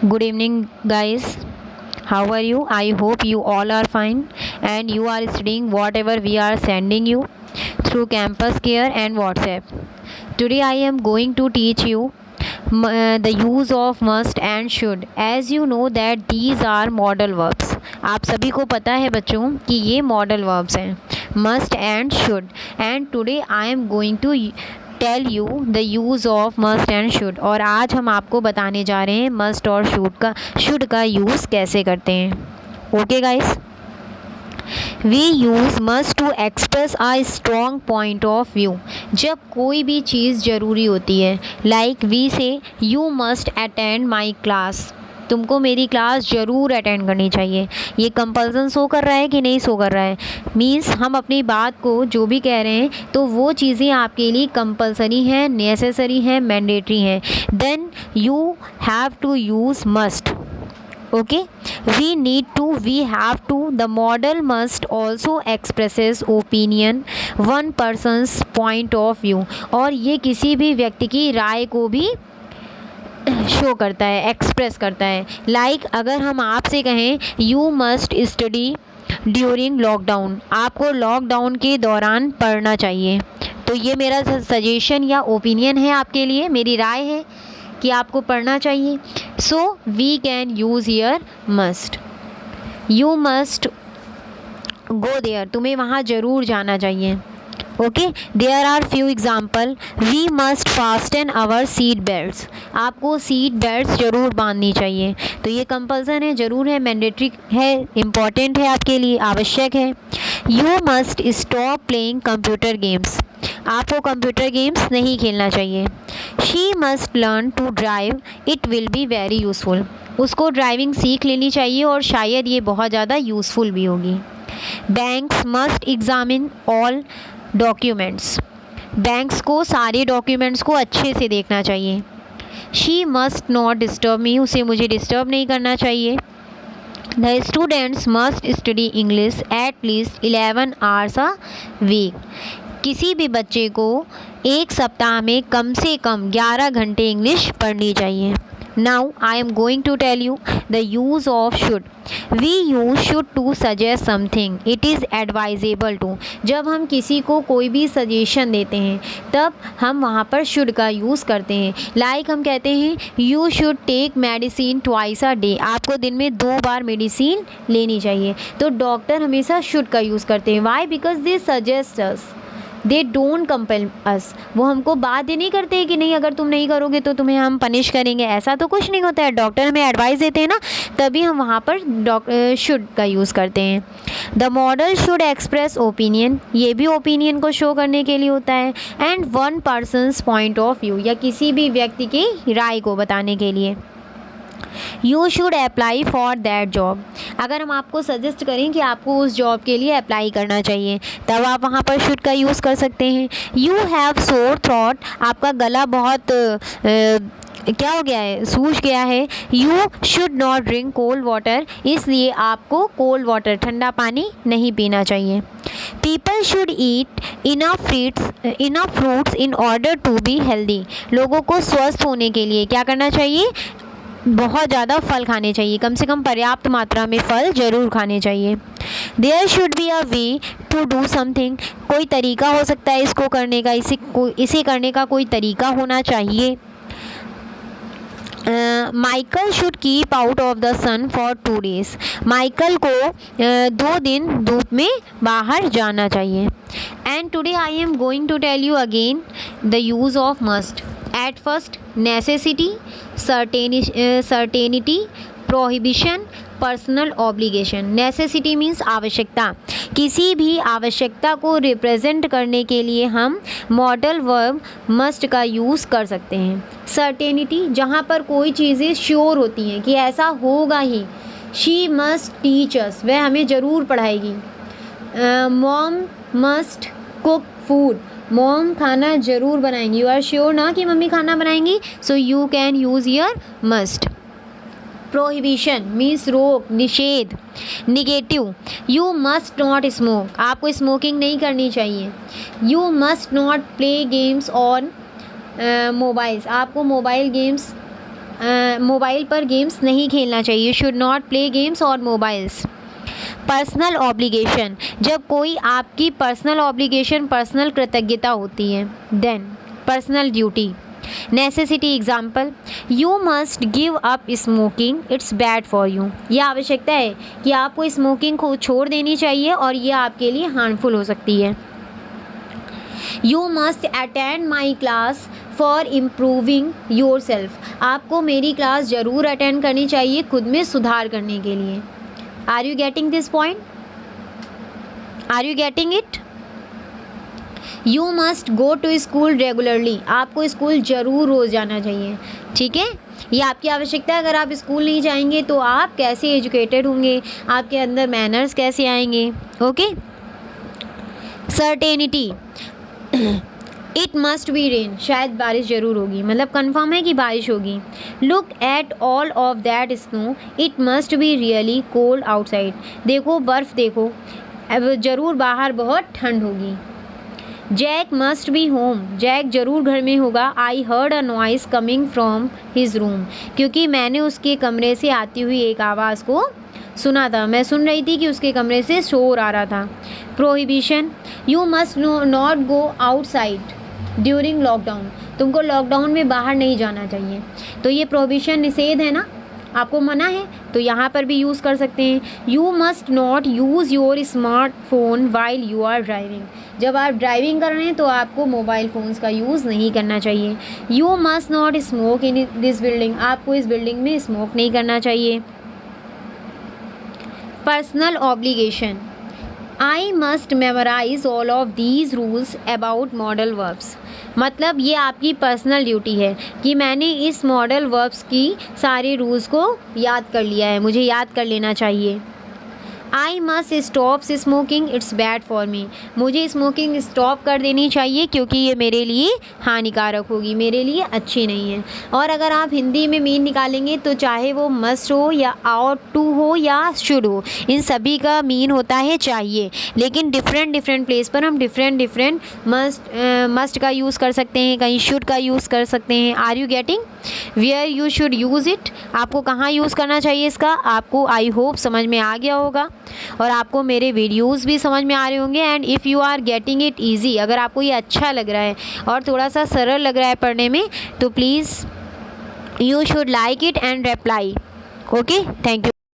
Good evening, guys. How are you? I hope you all are fine and you are studying whatever we are sending you through Campus Care and WhatsApp. Today, I am going to teach you the use of must and should. As you know that these are modal verbs. आप सभी को पता है बच्चों कि ये modal verbs हैं, must and should. And today I am going to tell you the use of must and should. और आज हम आपको बताने जा रहे हैं मस्ट और शुड का यूज़ कैसे करते हैं। Okay guys, we use must to express a strong point of view. जब कोई भी चीज़ ज़रूरी होती है, like we say you must attend my class, तुमको मेरी क्लास ज़रूर अटेंड करनी चाहिए। ये कंपल्सन शो कर रहा है कि नहीं शो कर रहा है, मीन्स हम अपनी बात को जो भी कह रहे हैं तो वो चीज़ें आपके लिए कंपल्सरी हैं, नेसेसरी हैं, मैंडेटरी हैं। Then you have to use must. Okay, we have to the modal must also expresses opinion one person's point of view. और ये किसी भी व्यक्ति की राय को भी शो करता है, एक्सप्रेस करता है। लाइक अगर हम आपसे कहें you must study during lockdown, आपको लॉकडाउन के दौरान पढ़ना चाहिए, तो ये मेरा सजेशन या ओपिनियन है आपके लिए, मेरी राय है कि आपको पढ़ना चाहिए। So we can use here must. You must go there, तुम्हें वहाँ ज़रूर जाना चाहिए। Okay, there are few example. We must fasten our seat belts, आपको सीट बेल्ट्स ज़रूर बांधनी चाहिए। तो ये कंपल्सन है, ज़रूर है, मैंडेटरी है, इम्पॉर्टेंट है, आपके लिए आवश्यक है। You must stop playing computer games, आपको कंप्यूटर गेम्स नहीं खेलना चाहिए। She must learn to drive, it will be very useful, उसको ड्राइविंग सीख लेनी चाहिए और शायद ये बहुत ज़्यादा यूज़फुल भी होगी। Banks must examine all documents, banks को सारे डॉक्यूमेंट्स को अच्छे से देखना चाहिए। She must not disturb me, उसे मुझे डिस्टर्ब नहीं करना चाहिए। The students must study English at least 11 hours a week, किसी भी बच्चे को एक सप्ताह में कम से कम 11 घंटे इंग्लिश पढ़नी चाहिए। Now I am going to tell you the use of should. We use should to suggest something. It is advisable to. जब हम किसी को कोई भी सजेशन देते हैं तब हम वहाँ पर should का यूज़ करते हैं। लाइक हम कहते हैं you should take medicine twice a day. आपको दिन में 2 बार मेडिसिन लेनी चाहिए। तो डॉक्टर हमेशा should का यूज़ करते हैं। Why? Because they suggest us. They don't compel us, वो हमको बाध्य नहीं करते कि नहीं अगर तुम नहीं करोगे तो तुम्हें हम पनिश करेंगे, ऐसा तो कुछ नहीं होता है। डॉक्टर हमें एडवाइस देते हैं ना, तभी हम वहाँ पर शुड का यूज़ करते हैं। The model should express opinion, ये भी ओपिनियन को शो करने के लिए होता है। And one person's point of view, या किसी भी व्यक्ति की राय को बताने के लिए। You should apply for that job, अगर हम आपको सजेस्ट करें कि आपको उस जॉब के लिए अप्लाई करना चाहिए तब आप वहाँ पर शुड का यूज़ कर सकते हैं। यू हैव सोर थ्रोट, आपका गला बहुत क्या हो गया है, सूज गया है। You should not drink cold water, इसलिए आपको कोल्ड वाटर, ठंडा पानी नहीं पीना चाहिए। People should eat enough fruits in order to be healthy, लोगों को स्वस्थ होने के लिए क्या करना चाहिए, बहुत ज़्यादा फल खाने चाहिए, कम से कम पर्याप्त मात्रा में फल ज़रूर खाने चाहिए। There should be a way to do something, कोई तरीका हो सकता है इसको करने का, इसे करने का कोई तरीका होना चाहिए। Michael should keep out of the sun for 2 days, Michael को 2 दिन धूप में बाहर जाना चाहिए। And today I am going to tell you again the use of must. At first, necessity, certainty, prohibition, personal obligation. Necessity means आवश्यकता, किसी भी आवश्यकता को रिप्रेजेंट करने के लिए हम मॉडल वर्ब मस्ट का यूज़ कर सकते हैं। सर्टेनिटी, जहाँ पर कोई चीज़ें श्योर होती हैं कि ऐसा होगा ही। शी मस्ट टीच अस, वह हमें ज़रूर पढ़ाएगी। Mom must cook food, mom खाना ज़रूर बनाएंगी। यू आर श्योर ना कि मम्मी खाना बनाएंगी, so you can use here must. Prohibition means रोक, निषेध। Negative, you must not smoke, आपको स्मोकिंग नहीं करनी चाहिए। You must not play games on mobiles, आपको मोबाइल गेम्स मोबाइल पर गेम्स नहीं खेलना चाहिए, शुड नॉट प्ले गेम्स और मोबाइल्स। पर्सनल ऑब्लिगेशन, जब कोई आपकी पर्सनल ऑब्लिगेशन पर्सनल कृतज्ञता होती है। Then personal duty. Necessity example, you must give up smoking, it's bad for you. यह आवश्यकता है कि आपको स्मोकिंग को छोड़ देनी चाहिए और यह आपके लिए हार्मफुल हो सकती है। You must attend my class for improving your self, आपको मेरी क्लास ज़रूर अटेंड करनी चाहिए खुद में सुधार करने के लिए। Are you getting this point? Are you getting it? You must go to school regularly, आपको स्कूल ज़रूर रोज़ जाना चाहिए। ठीक है, ये आपकी आवश्यकता है। अगर आप स्कूल नहीं जाएंगे तो आप कैसे एजुकेटेड होंगे, आपके अंदर मैनर्स कैसे आएंगे। Okay. Certainty, it must B rain, शायद बारिश ज़रूर होगी, मतलब कंफर्म है कि बारिश होगी। Look at all of that snow, it must be really cold outside, देखो बर्फ़ देखो, अब ज़रूर बाहर बहुत ठंड होगी। Jack must be home, Jack ज़रूर घर में होगा। I heard a noise coming from his room, क्योंकि मैंने उसके कमरे से आती हुई एक आवाज़ को सुना था, मैं सुन रही थी कि उसके कमरे से शोर आ रहा था। Prohibition, you must not go outside during lockdown, तुमको लॉकडाउन में बाहर नहीं जाना चाहिए। तो ये प्रोहिबिशन निषेध है ना, आपको मना है, तो यहाँ पर भी यूज़ कर सकते हैं। You must not use your smartphone while you are driving, जब आप ड्राइविंग कर रहे हैं तो आपको मोबाइल फ़ोन्स का यूज़ नहीं करना चाहिए। You must not smoke in this building, आपको इस बिल्डिंग में स्मोक नहीं करना चाहिए। Personal obligation, I must memorise all of these rules about modal verbs, मतलब ये आपकी पर्सनल ड्यूटी है कि मैंने इस मॉडल वर्ब्स की सारे रूल्स को याद कर लिया है, मुझे याद कर लेना चाहिए। I must stop smoking, it's bad for me, मुझे स्मोकिंग स्टॉप कर देनी चाहिए क्योंकि ये मेरे लिए हानिकारक होगी, मेरे लिए अच्छी नहीं है। और अगर आप हिंदी में मीन निकालेंगे तो चाहे वो मस्ट हो या आउट टू हो या शुड हो, इन सभी का मीन होता है चाहिए, लेकिन डिफरेंट प्लेस पर हम डिफरेंट मस्ट का यूज़ कर सकते हैं, कहीं शुड का यूज़ कर सकते हैं। Are you getting? Where you should use it, आपको कहाँ यूज़ करना चाहिए इसका, आपको आई होप समझ में आ गया होगा और आपको मेरे वीडियोस भी समझ में आ रहे होंगे। And if you are getting it easy, अगर आपको ये अच्छा लग रहा है और थोड़ा सा सरल लग रहा है पढ़ने में, तो please you should like it and reply. Okay, thank you.